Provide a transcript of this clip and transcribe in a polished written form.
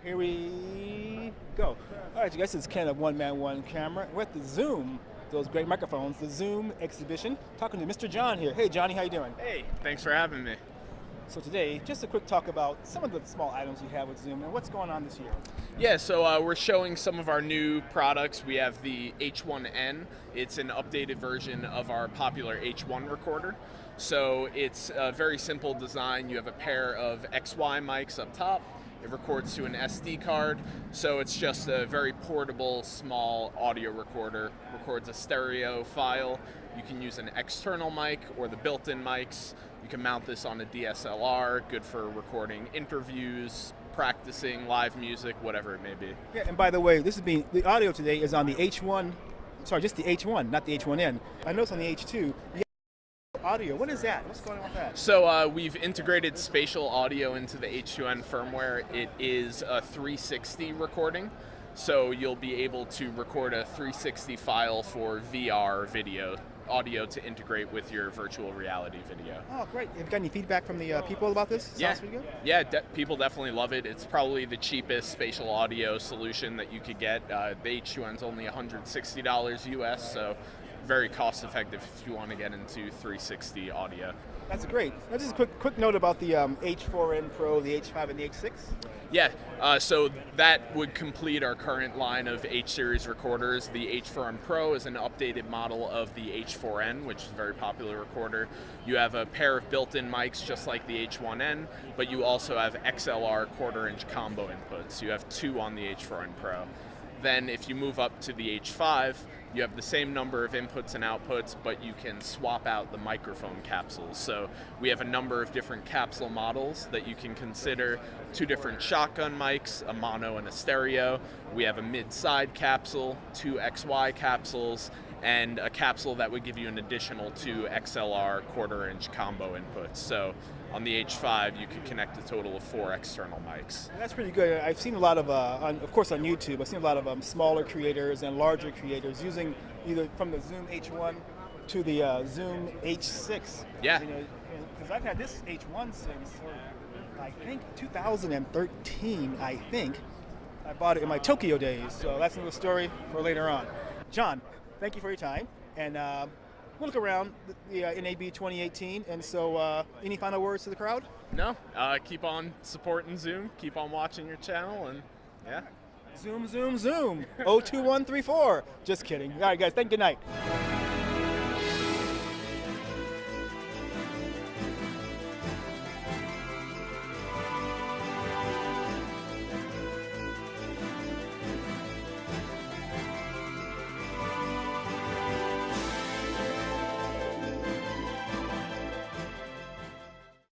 Here we go. All right, you guys, it's Ken of OneManOneCamera. We're at the Zoom, those great microphones, the Zoom exhibition, talking to Mr. John here. Hey, Johnny, how you doing? Hey, thanks for having me. So today, just a quick talk about some of the small items you have with Zoom and what's going on this year. Yeah, so we're showing some of our new products. We have the H1N. It's an updated version of our popular H1 recorder. So it's a very simple design. You have a pair of XY mics up top. It records to an SD card, so it's just a very portable, small audio recorder. Records a stereo file. You can use an external mic or the built-in mics. You can mount this on a DSLR, good for recording interviews, practicing, live music, whatever it may be. Yeah, and by the way, the audio today is on the H1, sorry, just the H1, not the H1N. I noticed on the H2, audio. What is that? What's going on with that? So we've integrated spatial audio into the H2N firmware. It is a 360 recording, so you'll be able to record a 360 file for VR video, audio to integrate with your virtual reality video. Oh, great. Have you got any feedback from the people about this? Yeah, Sounds pretty good? yeah, people definitely love it. It's probably the cheapest spatial audio solution that you could get. The H2N's only $160 US, so very cost effective if you want to get into 360 audio. That's great. Now, just a quick note about the H4N Pro, the H5, and the H6. Yeah, so that would complete our current line of H-series recorders. The H4N Pro is an updated model of the H4N, which is a very popular recorder. You have a pair of built-in mics just like the H1N, but you also have XLR quarter-inch combo inputs. You have two on the H4N Pro. Then if you move up to the H5, you have the same number of inputs and outputs, but you can swap out the microphone capsules. So we have a number of different capsule models that you can consider. Two different shotgun mics, a mono and a stereo. We have a mid-side capsule, two XY capsules, and a capsule that would give you an additional two XLR quarter-inch combo inputs. So on the H5, you could connect a total of 4 external mics. That's pretty good. I've seen a lot of, of course on YouTube, I've seen a lot of smaller creators and larger creators using either from the Zoom H1 to the Zoom H6. Yeah. Because I've had this H1 since, I think, 2013, I think. I bought it in my Tokyo days, so that's another story for later on. John, thank you for your time, and we'll look around the NAB 2018, and so any final words to the crowd? No, keep on supporting Zoom, keep on watching your channel, and yeah. Zoom, zoom, zoom, 02134. Just kidding. All right, guys, thank you, good night.